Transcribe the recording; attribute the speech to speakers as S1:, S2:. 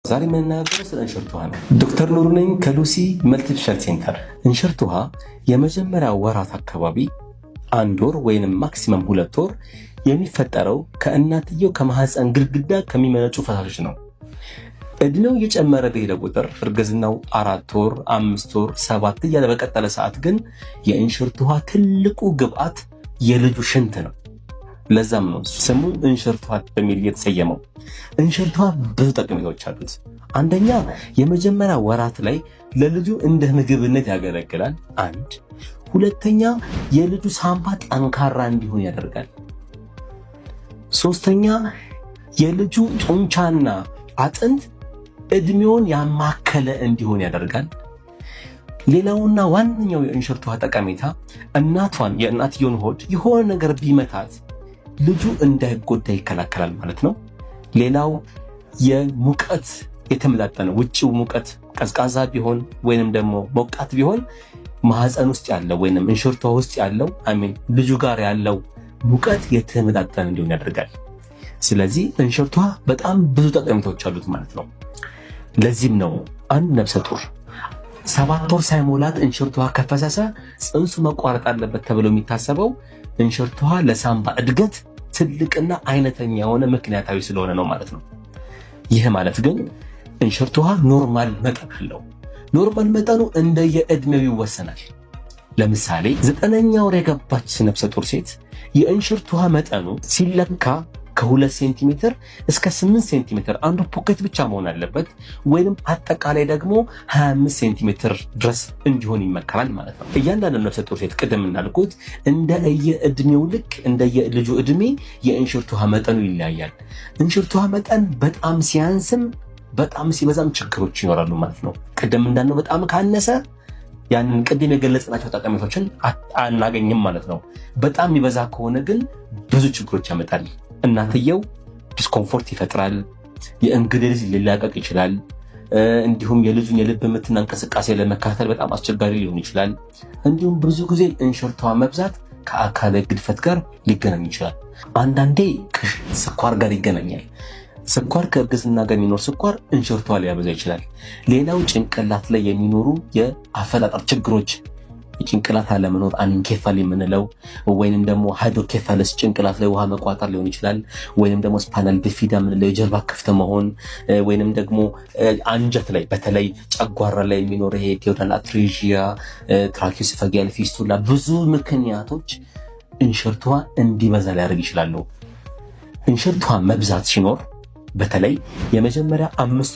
S1: ዛሬ የምንናገረው ስለ እንሽርት ውሃ ነው። ዶክተር ኑሩ ነኝ ከሉሲ መልቲስፔሻሊቲ ሴንተር። እንሽርት ውሃ የመጀመሪያ ወራት አካባቢ 1 ወር ወይንም ማክሲመም 2 ወር የሚፈጠረው ከእናትየው ከማህፀን ግድግዳ ከሚመነጩ ፈሳሾች ነው። እድሜው እየጨመረ በሄደ ቁጥር እርግዝናው 4 ወር፣ 5 ወር፣ 7 እያለ በቀጠለ ሰዓት ግን የእንሽርት ውሃ ትልቁ ግብአት የልጁ ሽንት ነው። ለዛም ነው ስሙ እንሽርት ውሃ በሚል የተሰየመው። እንሽርት ውሃ ብዙ ጠቀሜታዎች አሉት። አንደኛ የመጀመሪያ ወራት ላይ ለልጁ እንደ ምግብነት ያገለግላል። 1 ሁለተኛ የልጁ ሳምባ ጠንካራ እንዲሆን ያደርጋል። 3ኛ የልጁ ጡንቻና አጥንት እድሜውን ያማከለ እንዲሆን ያደርጋል። ሌላውና ዋነኛው የእንሽርት ውሃ ጠቀሜታ የእናትየውን ሆድ የሆነ ነገር ቢመታት ልጁ እንዳይጎዳ ይከላከላል ማለት ነው። ሌላው የሙቀት የተመጣጠነ ውጪው ሙቀት ቀዝቃዛ ቢሆን ወይንም ደግሞ ሞቃት ቢሆን ማህፀን ውስጥ ያለው ወይንም እንሽርት ውሃ ውስጥ ያለው ልጁ ጋር ያለው ሙቀት የተመጣጠነ እንዲሆን ያደርጋል። ስለዚህ እንሽርት ውሃ በጣም ብዙ ጠቀሜታዎች አሉት ማለት ነው። ለዚህም ነው አንድ ነፍሰ ጡር 7 ወር ሳይሞላት እንሽርት ውሃ ከፈሰሰ ጽንሱ መቋረጥ አለበት ተብሎ የሚታሰበው እንሽርት ውሃ ለሳምባ እድገት ትልቅና አይነተኛ የሆነ ምክንያታዊ ስለሆነ ነው ማለት ነው። ይህ ማለት ግን እንሽርት ውሃ ኖርማል መጠን አለው። ኖርማል መጠኑ እንደየእድሜው ይወሰናል። ለምሳሌ 9ኛ ወር የገባች ነፍሰ ጡር ሴት የእንሽርት ውሃ መጠኑ ሲለካ ከ2 ሴንቲሜትር እስከ 8 ሴንቲሜትር አንዱ ፖኬት ብቻ መሆን አለበት፣ ወይንም አጠቃላይ ደግሞ 25 ሴንቲሜትር ድረስ እንዲሆን ይመከራል ማለት ነው። እያንዳንዱ ነፍሰ ጡር ሴት ቅድም እንዳልኩት እንደየእድሜው ልክ እንደየልጁ እድሜ የእንሽርት ውሃ መጠኑ ይለያያል። እንሽርት ውሃ መጠን በጣም ሲያንስም በጣም ሲበዛም ችግሮች ይኖራሉ ማለት ነው። ቅድም እንዳልነው በጣም ካነሰ ያንን ቅድም የገለጽናቸው ጠቀሜታዎችን አናገኝም ማለት ነው። በጣም የሚበዛ ከሆነ ግን ብዙ ችግሮች ያመጣል። እናትየው ዲስኮምፎርት ይፈጥራል። የእንግዴ ልጅ ሊላቀቅ ይችላል። እንዲሁም የልጁን የልብ ምትና እንቅስቃሴ ለመከታተል በጣም አስቸጋሪ ሊሆን ይችላል። እንዲሁም ብዙ ጊዜ እንሽርት ውሃ መብዛት ከአካለ ግድፈት ጋር ሊገናኝ ይችላል። አንዳንዴ ከስኳር ጋር ይገናኛል። ስኳር ከእርግዝና ጋር የሚኖር ስኳር እንሽርት ውሃ ሊያበዛ ይችላል። ሌላው ጭንቅላት ላይ የሚኖሩ የአፈጣጠር ችግሮች፣ የጭንቅላት አለመኖር አንኬፋል የምንለው ወይንም ደግሞ ሃይድሮኬፋለስ ጭንቅላት ላይ ውሃ መቋጠር ሊሆን ይችላል። ወይንም ደግሞ ስፓይናል ቢፊዳ የምንለው የጀርባ ክፍት መሆን፣ ወይንም ደግሞ አንጀት ላይ በተለይ ጨጓራ ላይ የሚኖር ይሄ ዲዮዳል አትሬዥያ፣ ትራኪዮስፋጊያል ፊስቱላ፣ ብዙ ምክንያቶች እንሽርት ውሃ እንዲበዛ ሊያደርግ ይችላሉ። እንሽርት ውሃ መብዛት ሲኖር በተለይ የመጀመሪያ 5